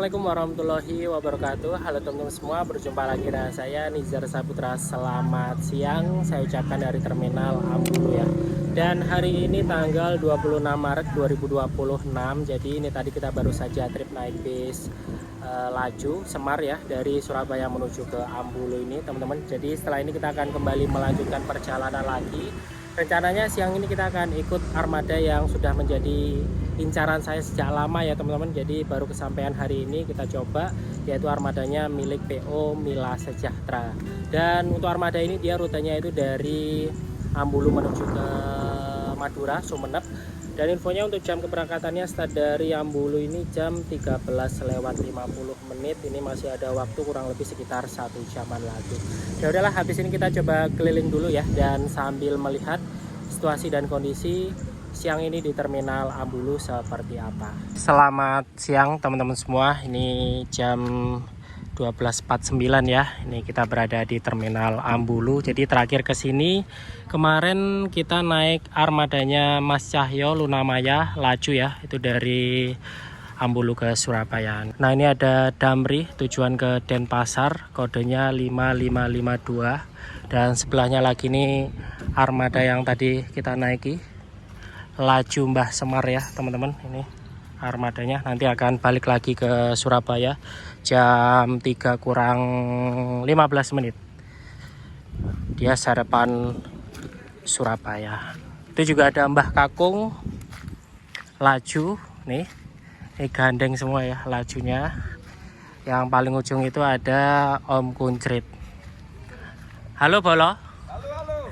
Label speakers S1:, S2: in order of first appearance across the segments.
S1: Assalamualaikum warahmatullahi wabarakatuh. Halo teman-teman semua, berjumpa lagi dengan saya Nizar Saputra. Selamat siang, saya ucapkan dari Terminal Ambulu ya. Dan hari ini tanggal 26 Maret 2026. Jadi ini tadi kita baru saja trip naik bis laju Semar ya, dari Surabaya menuju ke Ambulu ini teman-teman. Jadi setelah ini kita akan kembali melanjutkan perjalanan lagi. Rencananya siang ini kita akan ikut armada yang sudah menjadi incaran saya sejak lama ya teman-teman. Jadi baru kesampaian hari ini kita coba, yaitu armadanya milik PO Mila Sejahtera. Dan untuk armada ini dia rutenya itu dari Ambulu menuju ke Madura, Sumeneb. Dan infonya untuk jam keberangkatannya start dari Ambulu ini jam 13:50. Ini masih ada waktu kurang lebih sekitar 1 jaman lagi. Ya udahlah, habis ini kita coba keliling dulu ya, dan sambil melihat situasi dan kondisi siang ini di Terminal Ambulu seperti apa. Selamat siang teman-teman semua. Ini jam 12.49 ya. Ini kita berada di Terminal Ambulu. Jadi terakhir ke sini kemarin kita naik armadanya Mas Cahyo Lunamaya laju ya. Itu dari Ambulu ke Surabaya. Nah, ini ada Damri tujuan ke Denpasar, kodenya 5552. Dan sebelahnya lagi nih armada yang tadi kita naiki, laju Mbah Semar ya teman-teman. Ini armadanya nanti akan balik lagi ke Surabaya jam 3 kurang 15 menit. Dia sarapan Surabaya. Itu juga ada Mbah Kakung laju nih. Ini gandeng semua ya lajunya. Yang paling ujung itu ada Om Kuncrit. Halo Bolo.
S2: Halo.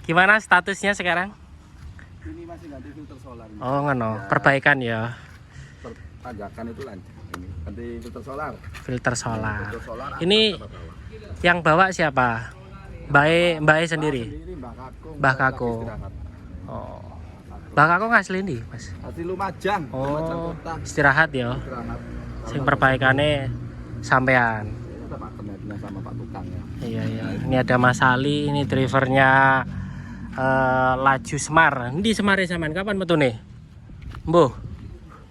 S1: Gimana statusnya sekarang?
S2: Ini masih ganti filter solar.
S1: Oh ngono,
S2: Ya,
S1: perbaikan ya.
S2: pertanjakan itu lanjut. Ini ganti filter solar.
S1: Filter solar.
S2: Filter solar.
S1: Ini yang bawa siapa? Mbak sendiri.
S2: Mbak Kakung.
S1: Mbah Kakung.
S2: Istirahat.
S1: Oh. Mbah Kakung asli ndi, Mas?
S2: Asli Lumajang. Lumajang
S1: Oh,
S2: kota.
S1: istirahat ya.
S2: Istirahat.
S1: Sing perbaikannya sampean.
S2: Ini ada Pak Kenetnya sama Pak Tukang ya.
S1: Iya. Ini ada Mas Ali, ini drivernya laju Semar. Di Semar sampean kapan metune? Mbuh.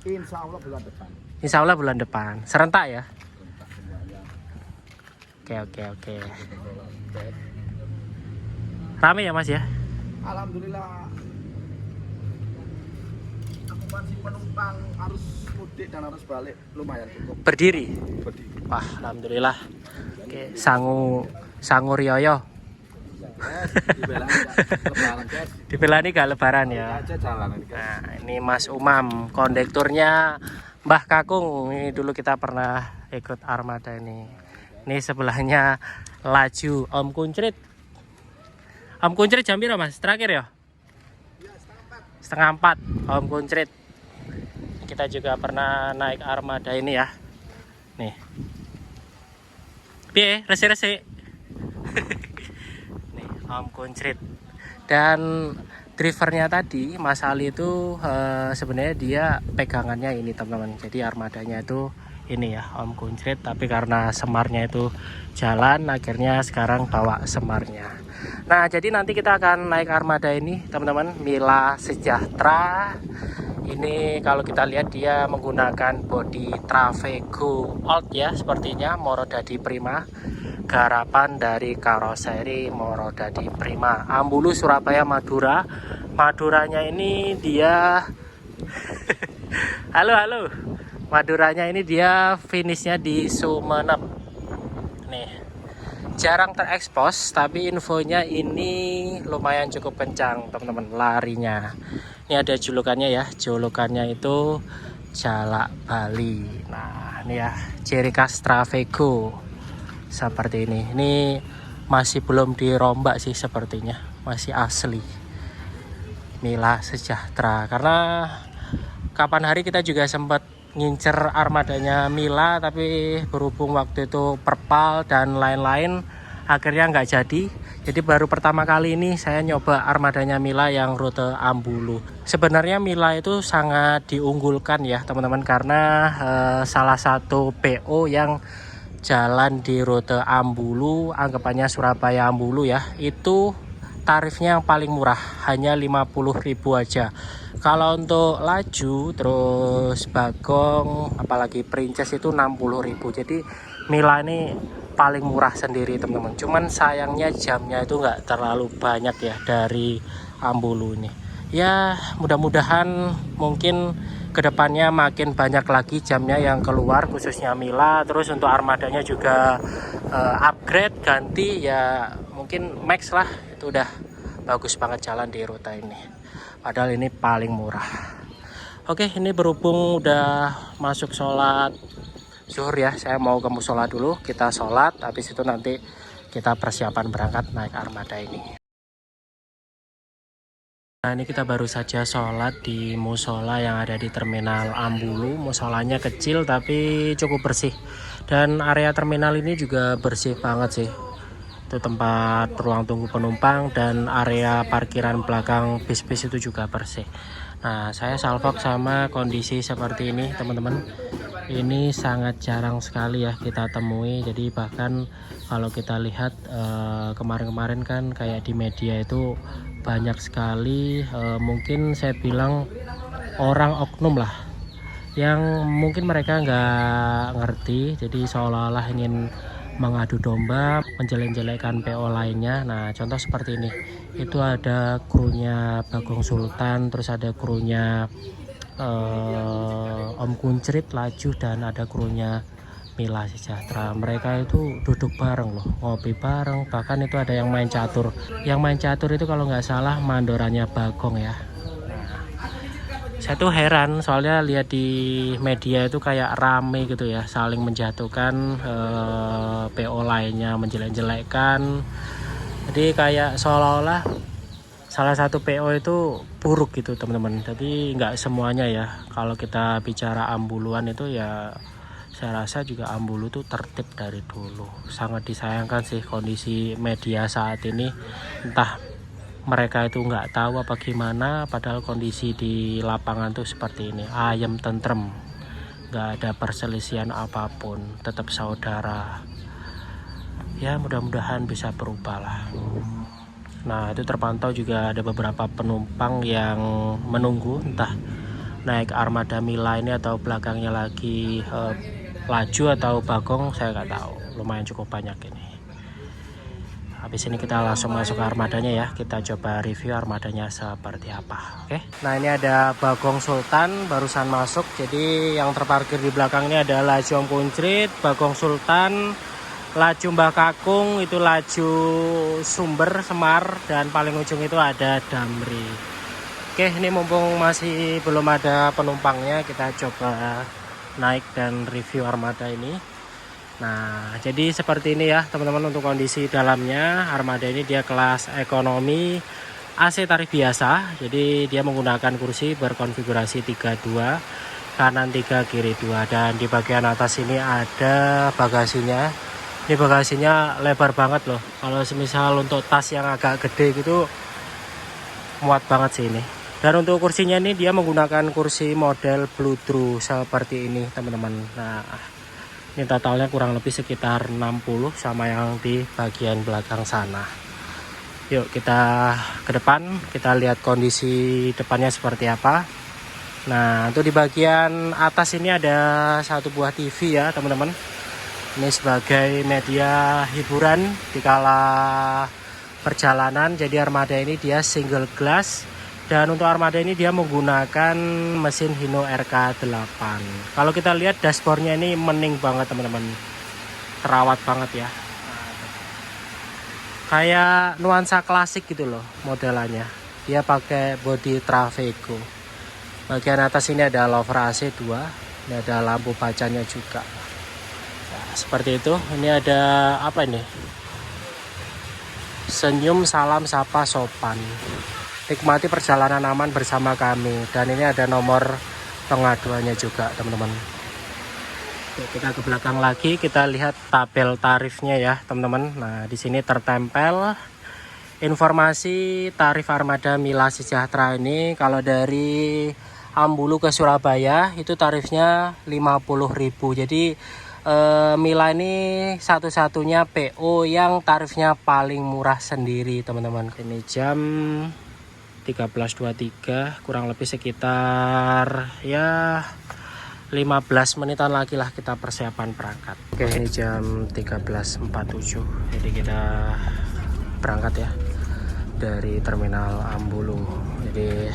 S2: Insya Allah bulan depan.
S1: Insya Allah bulan depan. Serentak ya?
S2: Entah semuanya.
S1: Oke. Rame ya Mas ya?
S2: Alhamdulillah. Akupansi penumpang arus mudik dan arus balik lumayan cukup.
S1: Berdiri.
S2: Berdiri.
S1: Wah, alhamdulillah. Oke, sangu rioyo. Dibelani gak lebaran ya.
S2: Aja jalan ini kan.
S1: Nah, ini Mas Umam, kondekturnya Mbah Kakung. Ini dulu kita pernah ikut armada ini. Ini sebelahnya laju Om Kuncrit. Om Kuncrit jam berapa Mas? Terakhir ya? Setengah 4 Om Kuncrit. Kita juga pernah naik armada ini ya. Nih. Piye, resi-resi. Nih, Om Kuncrit. Dan drivernya tadi Mas Ali itu sebenarnya dia pegangannya ini teman-teman. Jadi armadanya itu ini ya Om Kuncrit, tapi karena Semarnya itu jalan, akhirnya sekarang bawa Semarnya. Nah, jadi nanti kita akan naik armada ini teman-teman, Mila Sejahtera. Ini kalau kita lihat dia menggunakan bodi Trafego Old ya, sepertinya Morodadi Prima. Garapan dari karoseri Morodadi Prima. Ambulu, Surabaya, Madura. Maduranya ini dia halo. Maduranya ini dia finishnya di Sumeneb. Nih. Jarang terekspos, tapi infonya ini lumayan cukup kencang teman-teman larinya. Ini ada julukannya ya. Julukannya itu Jalak Bali. Nah, ini ya ciri khas Trafego. Seperti ini masih belum dirombak sih sepertinya, masih asli Mila Sejahtera. Karena kapan hari kita juga sempat ngincer armadanya Mila, tapi berhubung waktu itu perpal dan lain-lain akhirnya nggak jadi. Jadi baru pertama kali ini saya nyoba armadanya Mila yang rute Ambulu. Sebenarnya Mila itu sangat diunggulkan ya teman-teman, karena salah satu PO yang jalan di rute Ambulu, anggapannya Surabaya Ambulu ya, itu tarifnya yang paling murah, hanya 50.000 aja. Kalau untuk laju terus Bagong apalagi Princess itu 60.000. Jadi Mila ini paling murah sendiri teman-teman. Cuman sayangnya jamnya itu nggak terlalu banyak ya dari Ambulu ini. Ya mudah-mudahan mungkin kedepannya makin banyak lagi jamnya yang keluar khususnya Mila. Terus untuk armadanya juga upgrade ganti ya, mungkin Max lah, itu udah bagus banget jalan di rute ini, padahal ini paling murah. Oke, ini berhubung udah masuk sholat zuhur ya, saya mau ke musola dulu, kita sholat habis itu nanti kita persiapan berangkat naik armada ini. Nah, ini kita baru saja sholat di musola yang ada di terminal Ambulu. Musolanya kecil tapi cukup bersih. Dan area terminal ini juga bersih banget sih. Itu tempat ruang tunggu penumpang dan area parkiran belakang bis-bis itu juga bersih. Nah, saya salvok sama kondisi seperti ini, teman-teman. Ini sangat jarang sekali ya kita temui. Jadi bahkan kalau kita lihat kemarin-kemarin kan kayak di media itu banyak sekali, mungkin saya bilang orang oknum lah, yang mungkin mereka nggak ngerti, jadi seolah-olah ingin mengadu domba, menjelek-jelekan PO lainnya. Nah contoh seperti ini, itu ada krunya Bagong Sultan, terus ada krunya Om Kuncrit Laju, dan ada krunya Mila Sejahtera. Mereka itu duduk bareng loh, ngopi bareng, bahkan itu ada yang main catur. Yang main catur itu kalau nggak salah mandorannya Bagong ya. Nah, saya tuh heran soalnya lihat di media itu kayak rame gitu ya, saling menjatuhkan PO lainnya, menjelek-jelekkan. Jadi kayak seolah-olah salah satu PO itu buruk gitu teman-teman. Jadi nggak semuanya ya. Kalau kita bicara Ambuluan itu ya, saya rasa juga Ambulu tuh tertib dari dulu. Sangat disayangkan sih kondisi media saat ini. Entah mereka itu nggak tahu apa gimana, padahal kondisi di lapangan tuh seperti ini. Ayam tentrem, nggak ada perselisihan apapun, tetap saudara. Ya mudah-mudahan bisa berubah lah. Nah itu terpantau juga ada beberapa penumpang yang menunggu, entah naik armada Mila ini atau belakangnya lagi Laju atau Bagong, saya nggak tahu. Lumayan cukup banyak ini. Habis ini kita langsung masuk ke armadanya ya, kita coba review armadanya seperti apa. Oke, nah ini ada Bagong Sultan barusan masuk. Jadi yang terparkir di belakang ini ada Laju Om Kuncrit, Bagong Sultan, Laju Mbah Kakung, itu Laju Sumber Semar, dan paling ujung itu ada Damri. Oke, ini mumpung masih belum ada penumpangnya, kita coba naik dan review armada ini. Nah jadi seperti ini ya teman-teman untuk kondisi dalamnya. Armada ini dia kelas ekonomi, AC tarif biasa, jadi dia menggunakan kursi berkonfigurasi 32, kanan 3 kiri 2, dan di bagian atas ini ada bagasinya. Ini bagasinya lebar banget loh, kalau semisal untuk tas yang agak gede gitu muat banget sih ini. Dan untuk kursinya ini dia menggunakan kursi model Bluetooth seperti ini teman-teman. Nah ini totalnya kurang lebih sekitar 60 sama yang di bagian belakang sana. Yuk kita ke depan, kita lihat kondisi depannya seperti apa. Nah untuk di bagian atas ini ada satu buah TV ya teman-teman. Ini sebagai media hiburan di kala perjalanan. Jadi armada ini dia single glass. Dan untuk armada ini dia menggunakan mesin Hino RK8. Kalau kita lihat dashboardnya ini mening banget teman-teman, terawat banget ya. Kayak nuansa klasik gitu loh modelannya. Dia pakai bodi Traveco. Bagian atas ini ada lover AC2. Ini ada lampu bacanya juga. Nah, seperti itu. Ini ada apa ini? Senyum, salam, sapa, sopan. Nikmati perjalanan aman bersama kami. Dan ini ada nomor pengaduannya juga teman-teman. Kita ke belakang lagi, kita lihat tabel tarifnya ya teman-teman. Nah di sini tertempel informasi tarif armada Mila Sejahtera ini. Kalau dari Ambulu ke Surabaya itu tarifnya 50.000. Jadi Mila ini satu-satunya PO yang tarifnya paling murah sendiri teman-teman. Ini jam 13.23, kurang lebih sekitar ya 15 menitan lagi lah kita persiapan berangkat. Oke, ini jam 13.47, jadi kita berangkat ya dari terminal Ambulu. Jadi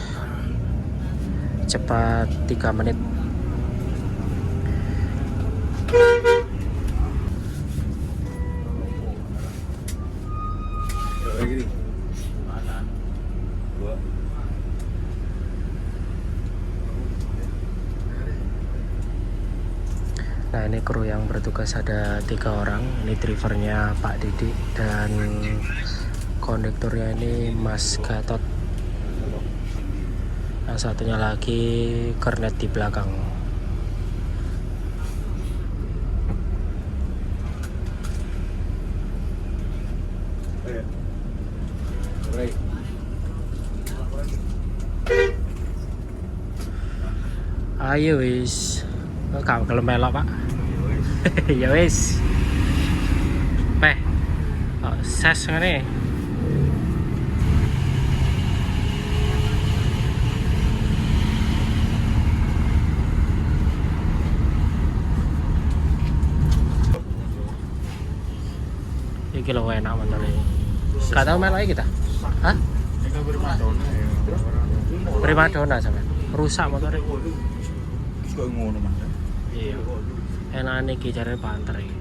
S1: cepat 3 menit. Nah, ini kru yang bertugas ada 3 orang. Ini drivernya Pak Didi dan kondekturnya ini Mas Gatot. Yang satunya lagi kernet di belakang. Ayo wis. Kau kalau melok Pak. Ya wis. Meh. Oh, ses ngene. Iki lho enak motor iki. Gak tau melok iki ta? Hah? Primadona sampean. Rusak motor iki.
S2: Kok ngono Mas?
S1: Iya. Enak iki jarene banter iki.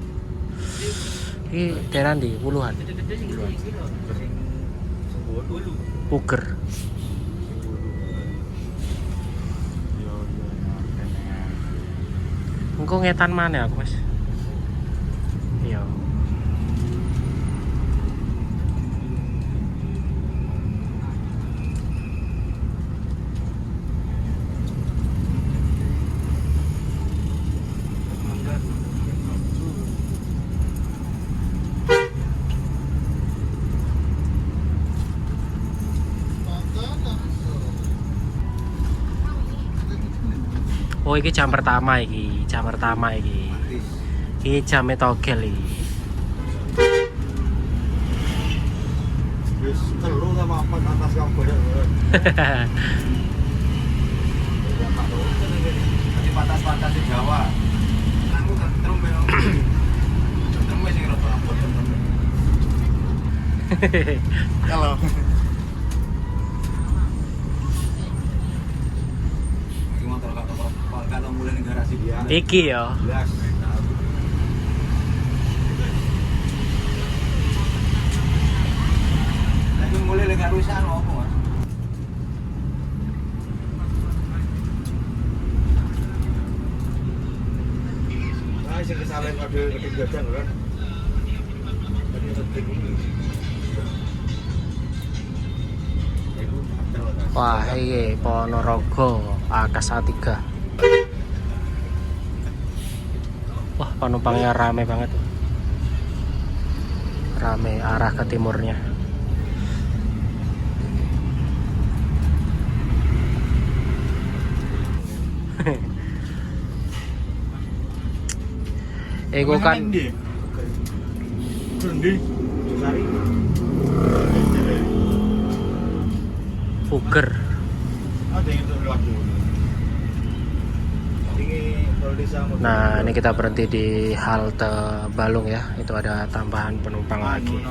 S1: Iki daerah ndi? Puluhan. Puger. Engko ngetan mana aku, Mas? Iya. Oh, iki jam pertama iki, Iki jam togel iki.
S2: Wis telu sama apa atas kamu banyak. Di batas-batas di Jawa. Aku ketemu belok. Ketemu sing rada ampun. Halo. Kalau mulai di garasi dia.
S1: Iki ya.
S2: Jelas. Lagi mulai dengan rusak apa, Mas? Nah, sing kesalahan kode gadang kan. Tadi setik ini.
S1: Wah, iki Ponorogo Akas A3. Wah, penumpangnya rame banget. Rame arah ke timurnya. Ego kan Puger. Nah, ini kita berhenti di halte Balung ya. Itu ada tambahan penumpang lagi.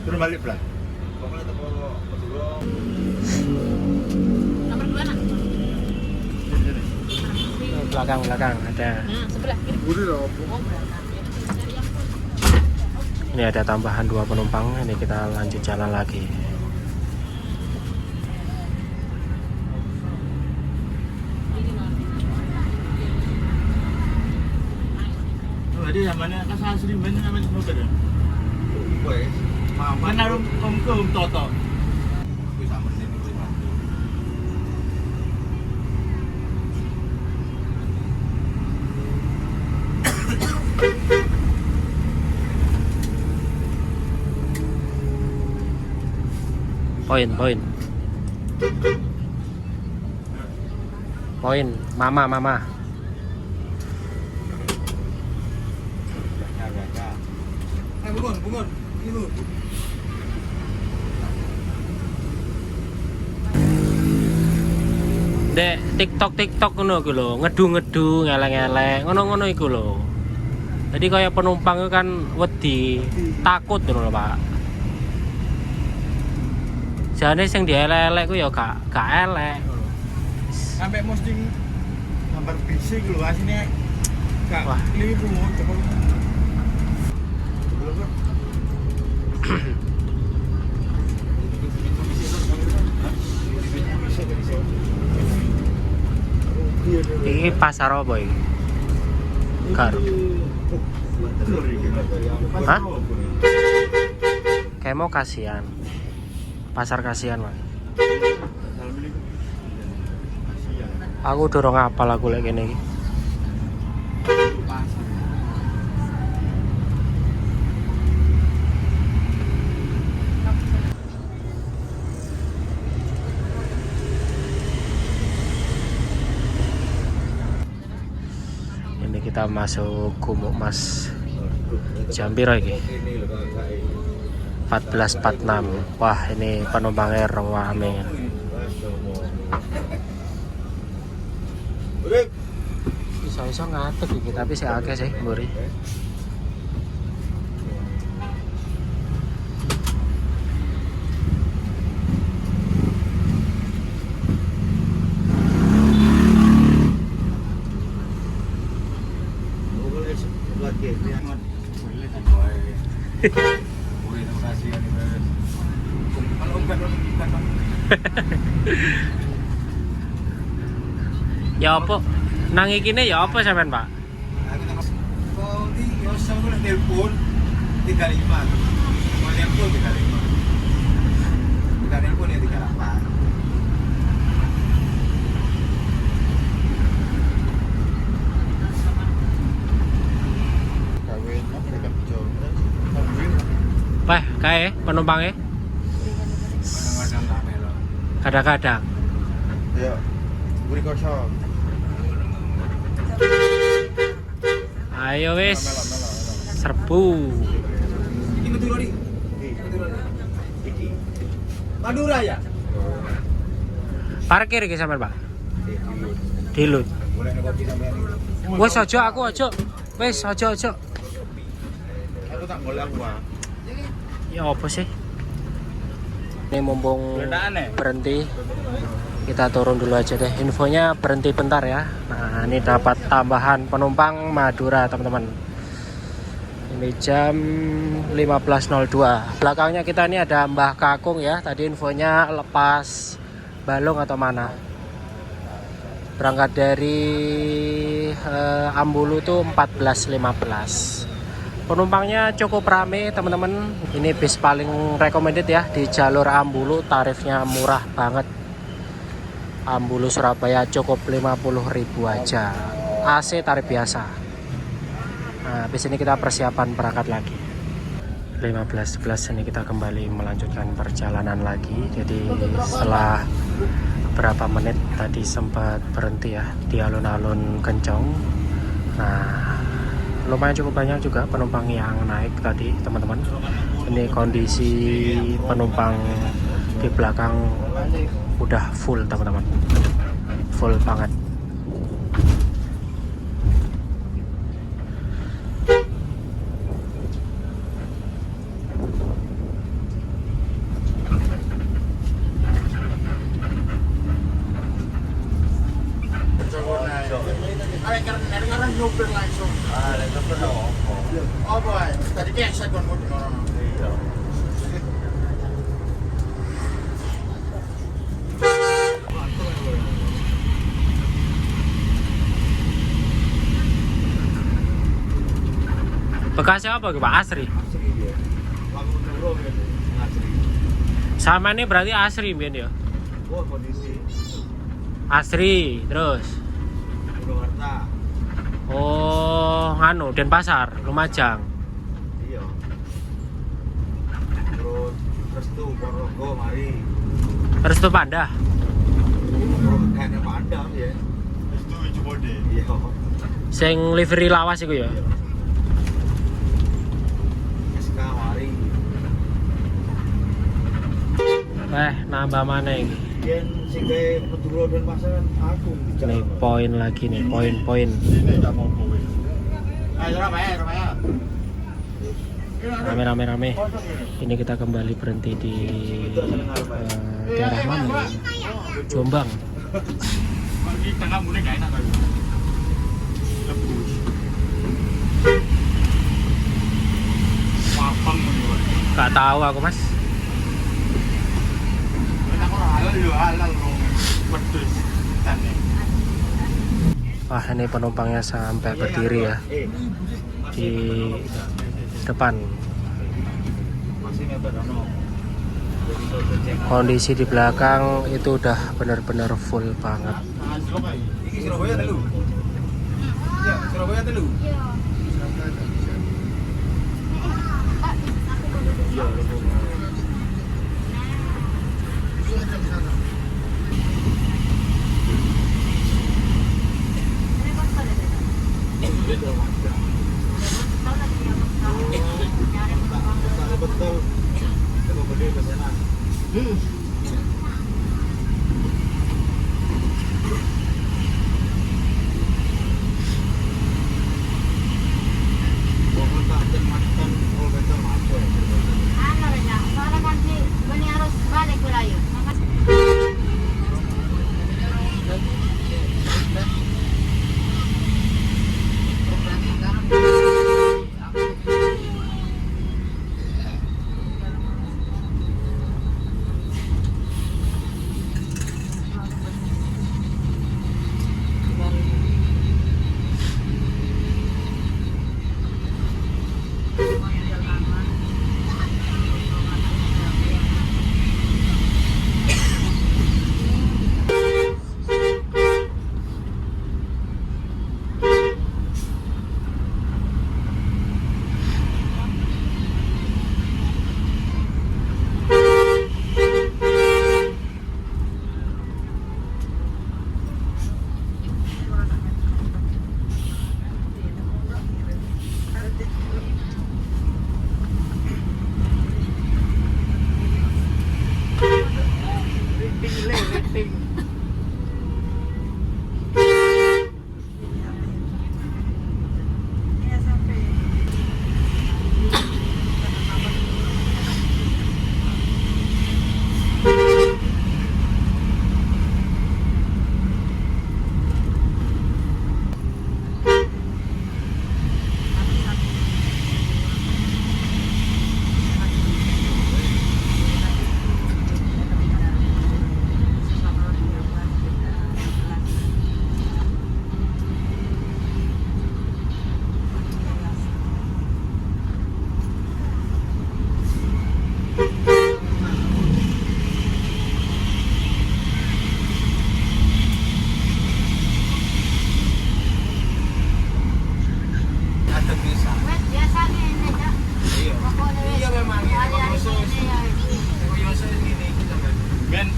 S2: Turun balik pelan.
S3: Nomor 2 nak.
S1: Belakang ada.
S3: Nah, sebelah kiri.
S1: Ini ada tambahan 2 penumpang. Ini kita lanjut jalan lagi.
S2: Jadi namanya kan asli mana namanya motor ya? Wes, mama. Kan om toto. Bisa mesin itu bantu.
S1: Poin, mama.
S2: bungon. Ini.
S1: Dek TikTok ngono iku lho, ngedu-ngedu, ngeleng-eleng, ngono-ngono iku lho. Jadi kaya penumpang itu kan wedi, takut ngono lho, Pak. Jane sing dielek-elek ku ya gak elek.
S2: Sampai mesti gambar bisik lho asine gak
S1: Wah.
S2: keliru coba.
S1: Ini pasar apa iki? Karo. Hah? Kayak mau kasihan. Pasar kasihan, Mas. Aku dorong apal aku lagi ini. Ini kita masuk Gumuk Mas. Jam piro iki? 14.46. Wah, ini penumpangnya rame. Bisa ngatek iki, tapi sih akeh sih mburi. Ya apa? Nang ikine ya apa sampean, Pak?
S2: Oh, di yo sama telepon 35. Mau telepon 35. Kita telepon ya 38.
S1: Wah, kae penumpangnya
S2: Kadang-kadang tak melo.
S1: kadang-kadang.
S2: Ya. Buri kosong.
S1: Ayo wis. Serbu.
S2: Iki betul Rodi. Iki. Madura ya?
S1: Parkir iki sampean, Pak. Dilut.
S2: Boleh kopi sampean.
S1: Wis aja aku aja. Wis aja.
S2: Aku tak boleh aku, Pak.
S1: Ya apa sih? Ini mumpung berhenti, kita turun dulu aja deh. Infonya berhenti bentar ya. Nah, ini dapat tambahan penumpang Madura, teman-teman. Ini jam 15.02. Belakangnya kita ini ada Mbah Kakung ya. Tadi infonya lepas Balong atau mana. Berangkat dari Ambulu tuh 14.15. Penumpangnya cukup rame, teman-teman. Ini bis paling recommended ya di jalur Ambulu, tarifnya murah banget. Ambulu Surabaya cukup 50.000 aja. AC tarif biasa. Nah, habis ini kita persiapan berangkat lagi. 15.11 ini kita kembali melanjutkan perjalanan lagi. Jadi setelah beberapa menit tadi sempat berhenti ya di alun-alun Kencong. Nah, lumayan cukup banyak juga penumpang yang naik tadi, teman-teman. Ini kondisi penumpang di belakang udah full, teman-teman. Full banget.
S2: Karena nyopir langsung. Nyopir oh boy, tadi keset kan mobil orang. Iya.
S1: Bekasnya apa Pak? Asri. Sama ini berarti Asri Bian ya?
S2: Oh, kondisi.
S1: Asri, terus.
S2: Purwakarta.
S1: Oh, nganu Denpasar, Lumajang.
S2: Iya. Terus Restu Purworejo mari.
S1: Restu Pandah.
S2: Kayaknya Padang ya. Restu Wijubode. Iya.
S1: Sing livery lawas iku ya.
S2: SK
S1: nambah mana ini?
S2: Yen sing gawe Madura dan pasaran aku
S1: Nih poin lagi nih, poin-poin.
S2: Ini enggak mau kowe. Ayo Surabaya.
S1: Rame. Ini kita kembali berhenti di daerah mana? Jombang.
S2: Ini tengah mulai enggak enak kan. Lebus. Papang ngono.
S1: Gak tahu aku mas.
S2: Halal pedes.
S1: Wah ini penumpangnya sampai berdiri ya di depan. Kondisi di belakang itu udah benar-benar full banget.
S2: Iki Surabaya telu. Ya, Surabaya telu. Betul. Coba beli ke sana.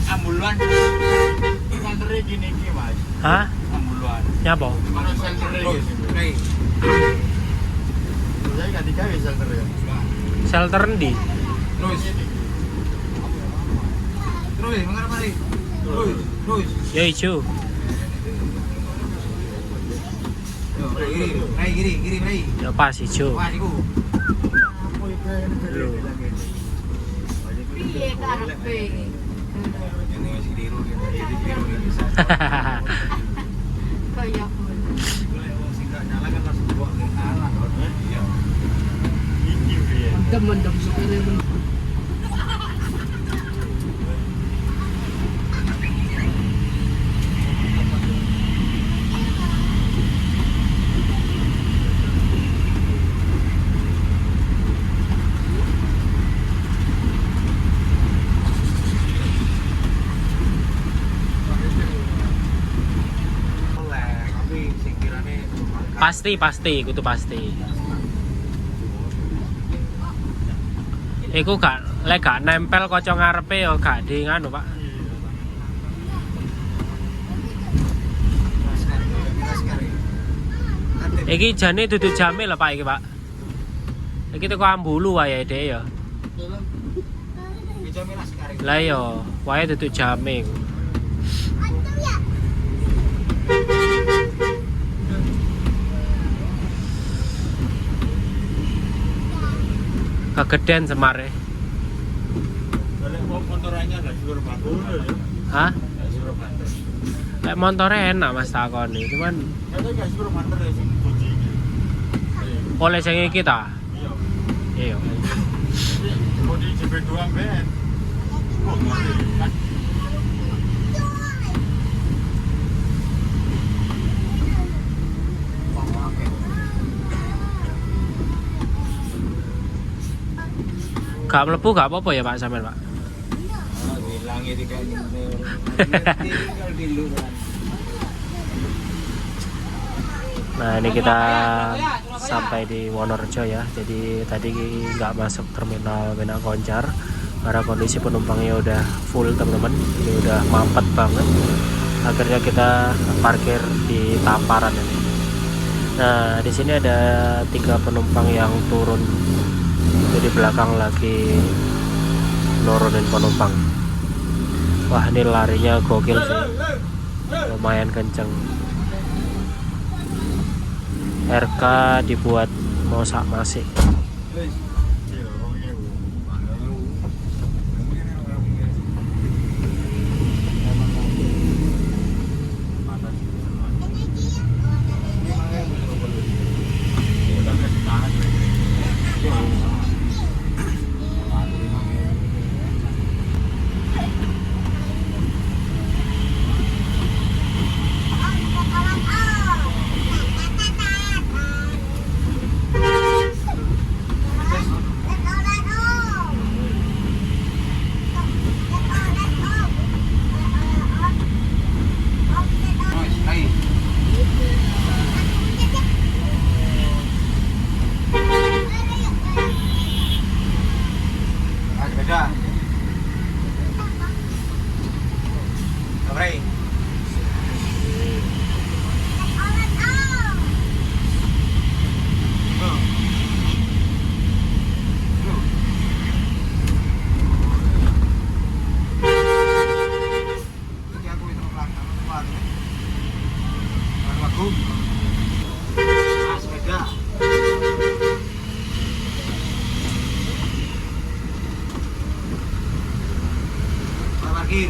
S2: Ambuluan. Santere gini iki, Mas.
S1: Hah?
S2: Ambuluan.
S1: Nyapa?
S2: Mana santere iki? Nek. Saya ganti gawe santere.
S1: Shelter ndi?
S2: Terus. Terus, mengarep mari. Terus.
S1: Ya ijo.
S2: Yo, giri.
S1: Ya pas ijo.
S2: Wah, iku.
S3: Piye karepe?
S2: Ini masih diru gitu.
S3: Kaya ngono.
S2: Sing gak nyala kan langsung bawa ke arah. Iya. Iki piye?
S3: Mendem supire men.
S1: Pasti, kudu pasti. Iku lek gak nempel kaca ngarepe ya gak di nganu, Pak. Iki jane dudu jame lho Pak iki, Pak. Iki teko Ambulu wae dhek ya.
S2: jamnya lah sekarang.
S1: Lah yo, wae tutuk jame. Kegedean semare.
S2: Kalau motorannya nggak suruh bantu.
S1: Hah?
S2: Nggak suruh bantu.
S1: Lek motornya enak Mas takoni, cuman
S2: Kalau nggak suruh bantu ya sih kunci.
S1: oleh sing iki ta?
S2: Iya.
S1: Iya.
S2: Mau di JP doang ben. Oh, kan.
S1: Gak mlebu gak apa-apa ya Pak sampean Pak?
S2: Hilangnya di kayak tinggal di luar.
S1: Nah ini kita sampai di Wonorejo ya. Jadi tadi nggak masuk terminal Menak Koncar karena kondisi penumpangnya udah full teman-teman. Ini udah mampet banget. Akhirnya kita parkir di Tamparan ini. Nah di sini ada 3 penumpang yang turun. Jadi belakang lagi nurunin penumpang. Wah ini larinya gokil sih, lumayan kenceng. RK dibuat mosak masik.
S2: Parkir.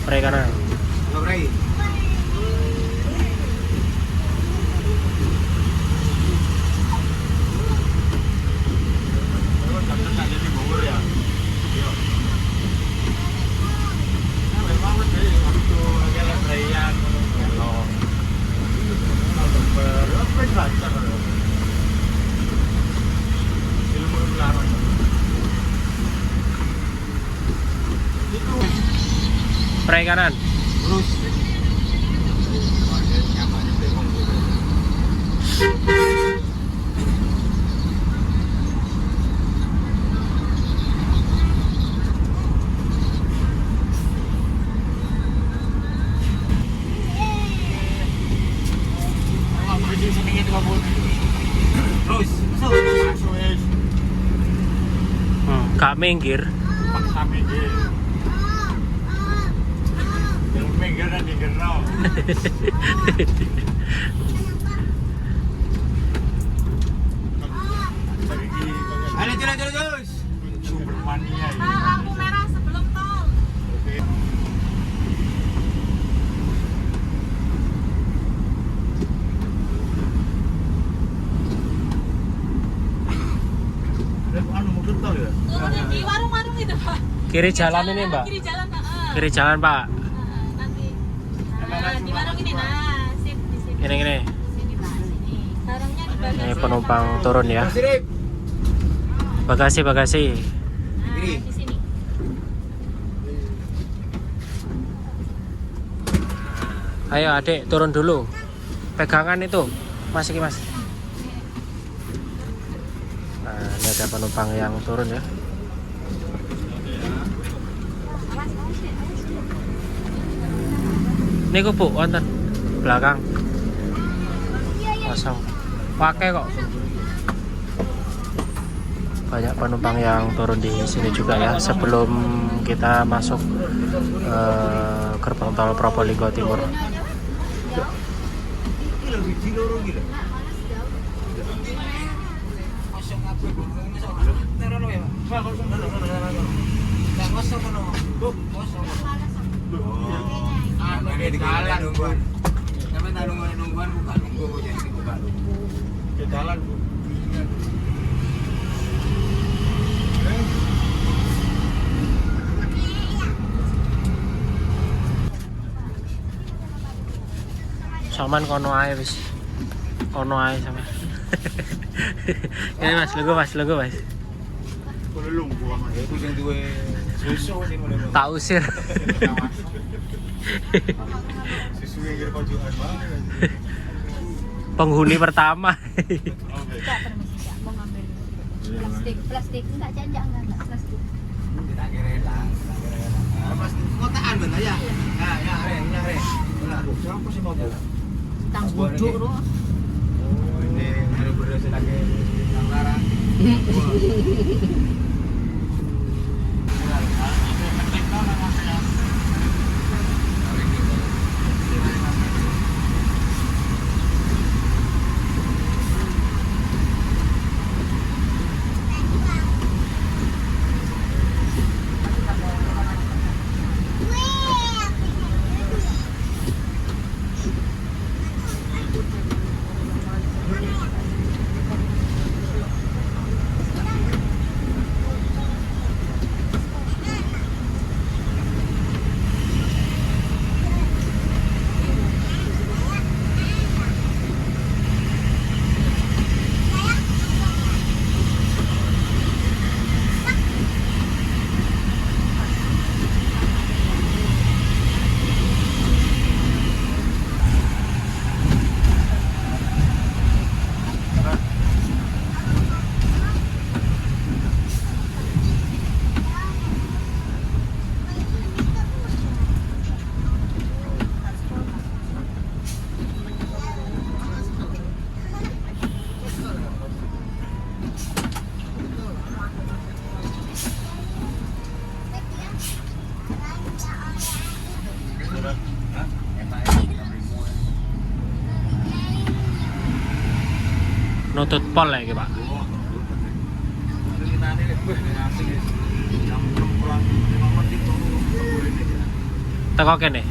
S1: Pre kanan. Pre kanan.
S2: Terus
S1: Gak minggir.
S2: paksa minggir. Yang minggir dan minggir no.
S1: Kiri jalan ini, Mbak.
S4: Kiri jalan,
S1: Kiri jalan, Pak.
S4: nanti. Nah, di warung ini, nah, sip di sini.
S1: Ini.
S4: Sini, Pak, sini. Barangnya di bagian
S1: Ini
S4: sini,
S1: penumpang
S4: Pak.
S1: turun ya. Bagasi.
S4: Nah, di sini.
S1: Ayo adik turun dulu. Pegangan itu. Mas. Nah, ini ada penumpang yang turun ya. Ini Bu, wonten belakang. Kosong. Pakai kok. Banyak penumpang yang turun di sini juga ya sebelum kita masuk gerbang tol Probolinggo Timur.
S2: Jalan, Bu.
S1: Saman kono ae wis. Kono ae sama. Ini Mas, logo Mas.
S2: Boleh lumpuh sama itu yang duwe susu sih mulai.
S1: Tak usir.
S2: Susu yang kira pojokan banget.
S1: Penghuni pertama.
S4: Kak, permisi, Kak, mau ngambil plastik enggak jangan plastik.
S2: Kita kira-kira. Pas kotaan bener ya. Nah, ya, Ren. Lah, siapa sih mau?
S4: Tang bodok ro.
S2: Oh, ini ada beres lagi yang larang.
S1: Nutut pol lagi Pak. Teko kene.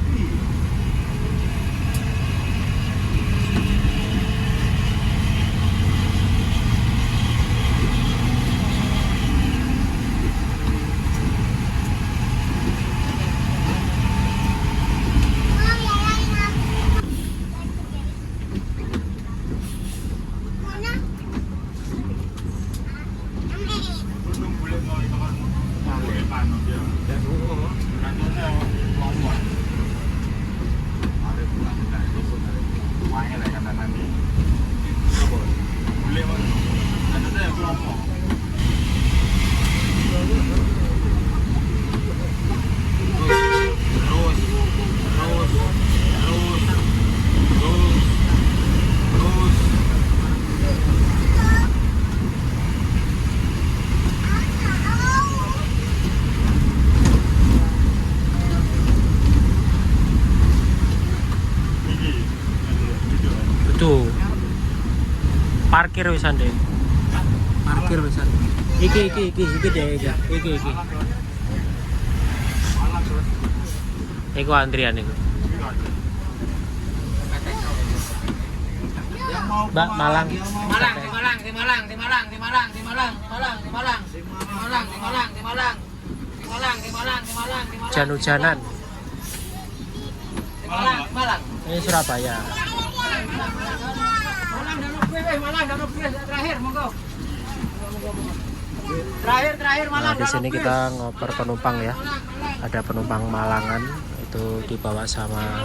S1: Tuh. Parkir wisan deh. Parkir wisan. Iki deh, iki. Iku antrian iku. Mbak Malang. hujan-hujanan.
S2: Malang.
S1: Ini Surabaya. Nah, di sini kita ngoper penumpang ya. Ada penumpang Malangan itu dibawa sama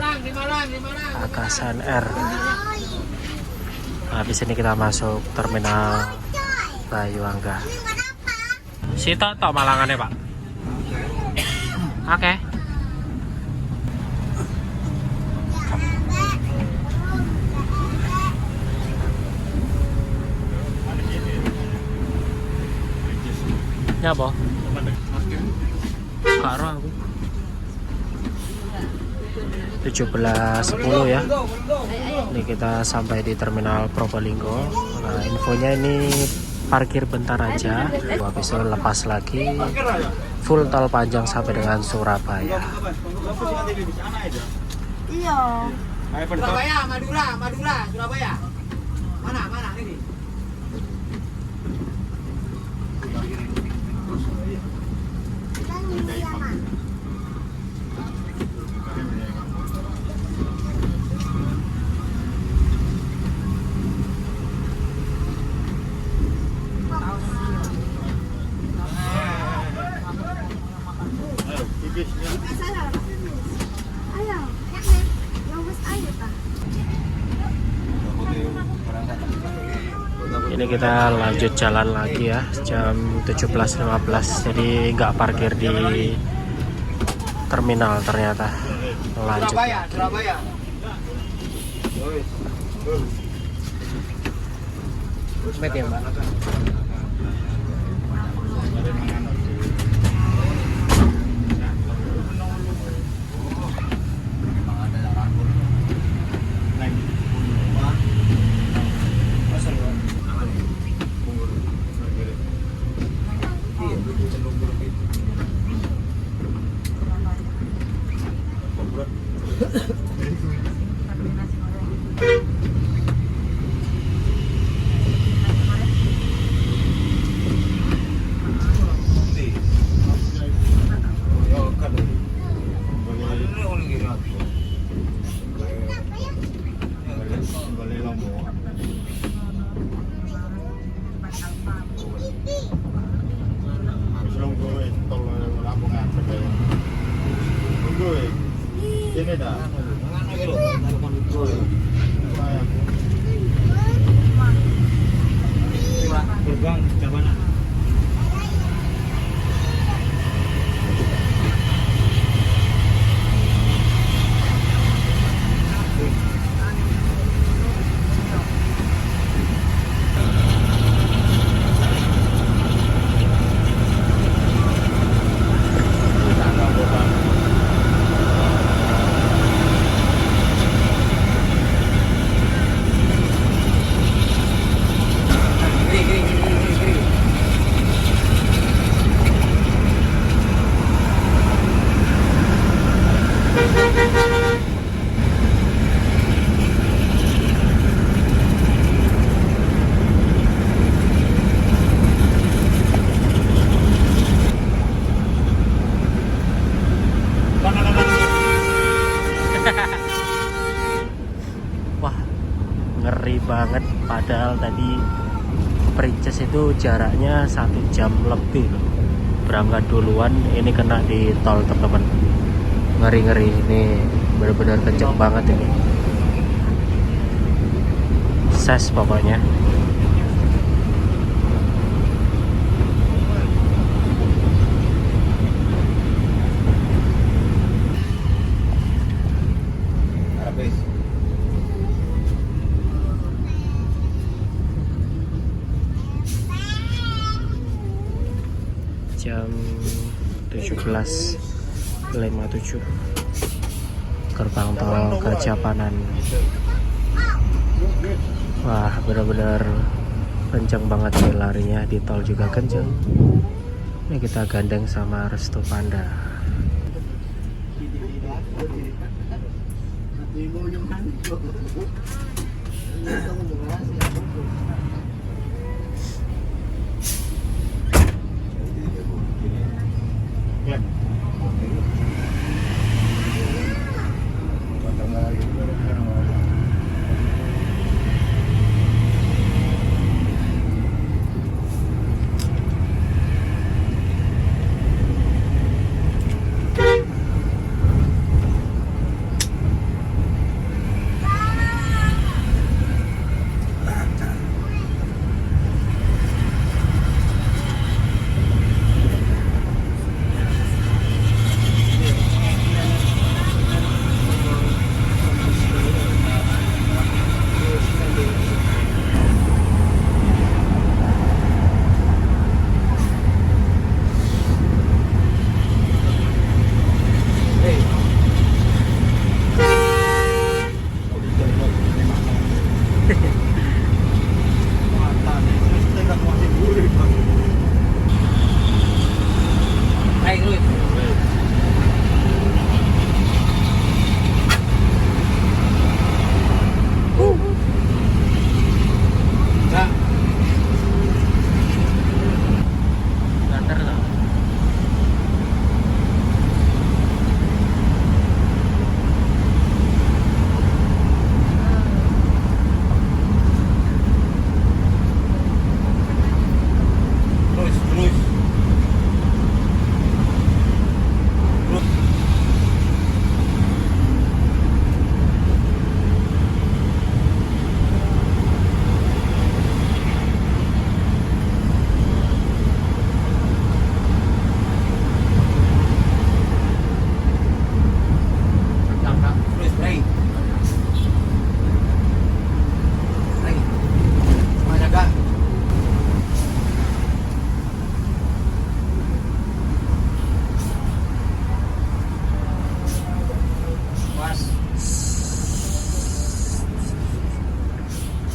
S1: Akasan Air. Nah, di sini kita masuk terminal Bayuangga. Situ tok Malangannya, Pak. Oke. Ini apa? Karo aku. 17.10 ya. Ini kita sampai di terminal Probolinggo. Nah, infonya ini parkir bentar aja. Habis itu lepas lagi full tol panjang sampai dengan Surabaya.
S4: Iya.
S2: Surabaya, Madura, Surabaya. Mana ini?
S1: Ini kita lanjut jalan lagi ya, jam 17.15. Jadi nggak parkir di terminal ternyata. Lanjut.
S2: Surabaya.
S1: Met ya, Mbak.
S2: Ini dah. Gerbang mana?
S1: Wah, ngeri banget. Padahal tadi Perinces itu jaraknya 1 jam lebih loh. Berangkat duluan, ini kena di tol teman-teman. Ngeri-ngeri, ini benar-benar kenceng banget ini. Ses pokoknya. Jam 17.57 gerbang tol Kacapanan. Wah, benar-benar kenceng banget nih larinya, di tol juga kenceng. Ini kita gandeng sama Restu Panda.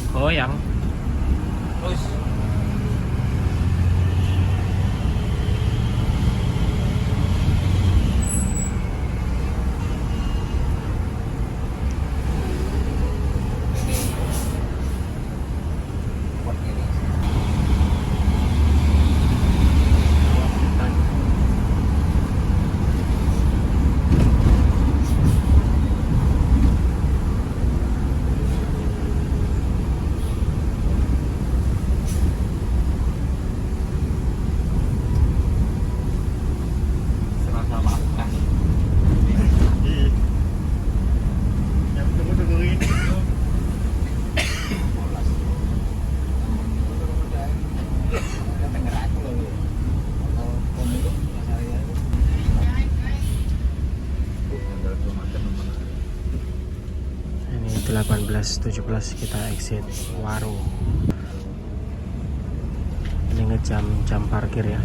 S1: Goyang.
S2: Terus.
S1: Ini 18:17 kita exit Waru. Ini jam parkir ya.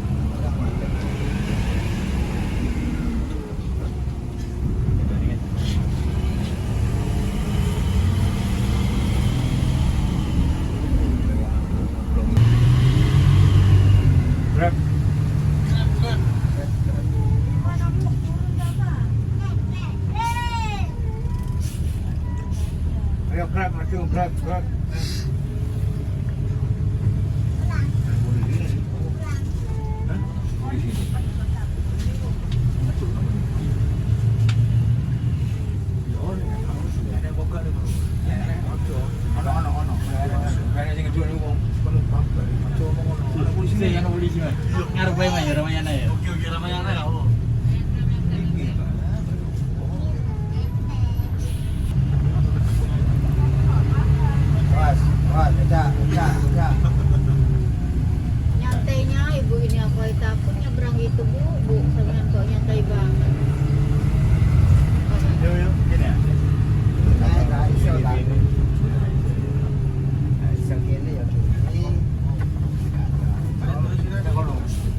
S2: Ayo grab, maju grab.
S4: Nyantainya ibu ini aku takut nyebrang itu bu sampean kok nyantai banget.
S2: Yuk, gini ya.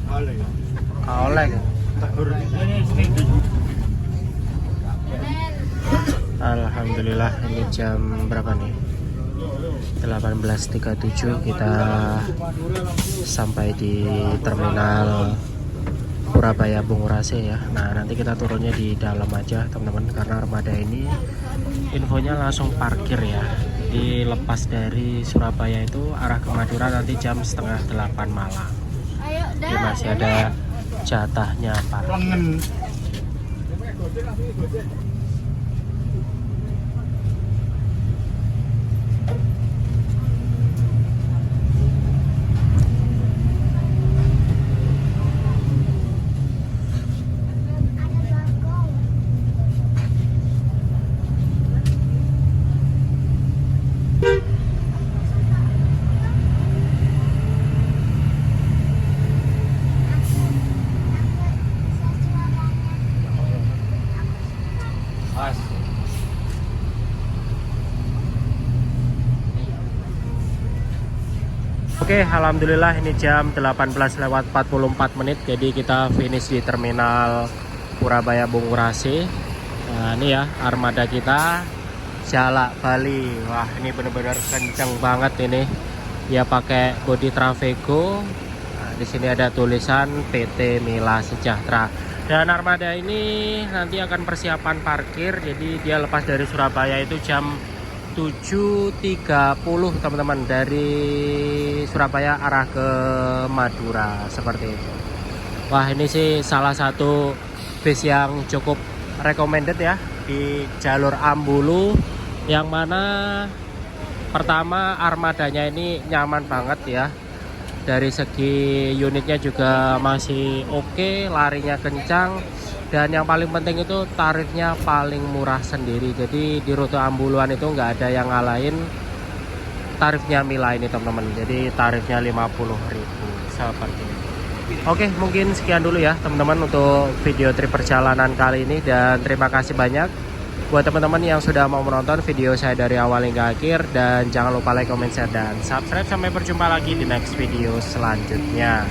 S1: Oleh. Alhamdulillah, ini jam berapa nih? 18:37 kita sampai di terminal Surabaya Bungurase ya. Nah, nanti kita turunnya di dalam aja teman-teman, karena armada ini infonya langsung parkir ya. Dilepas dari Surabaya itu arah ke Madura nanti jam 7:30 malam.
S4: Ayo
S1: Jadi masih ada jatahnya parkir.
S2: Pengen. Pas.
S1: Oke, alhamdulillah ini jam 18:44. Jadi kita finish di terminal Purabaya Bungurasi. Nah, ini ya armada kita Jalak Bali. Wah, ini benar-benar kenceng banget ini. Ya pakai bodi Travego. Nah, di sini ada tulisan PT Mila Sejahtera. Dan armada ini nanti akan persiapan parkir. Jadi dia lepas dari Surabaya itu jam 7.30 teman-teman, dari Surabaya arah ke Madura seperti itu. Wah, ini sih salah satu bis yang cukup recommended ya di jalur Ambulu, yang mana pertama armadanya ini nyaman banget ya. Dari segi unitnya juga masih oke, larinya kencang, dan yang paling penting itu tarifnya paling murah sendiri. Jadi di rute Ambuluan itu nggak ada yang ngalahin tarifnya Mila ini teman-teman. Jadi tarifnya 50.000 seperti ini. Oke, mungkin sekian dulu ya teman-teman untuk video trip perjalanan kali ini, dan terima kasih banyak buat teman-teman yang sudah mau menonton video saya dari awal hingga akhir. Dan jangan lupa like, comment, share, dan subscribe. Sampai berjumpa lagi di next video selanjutnya.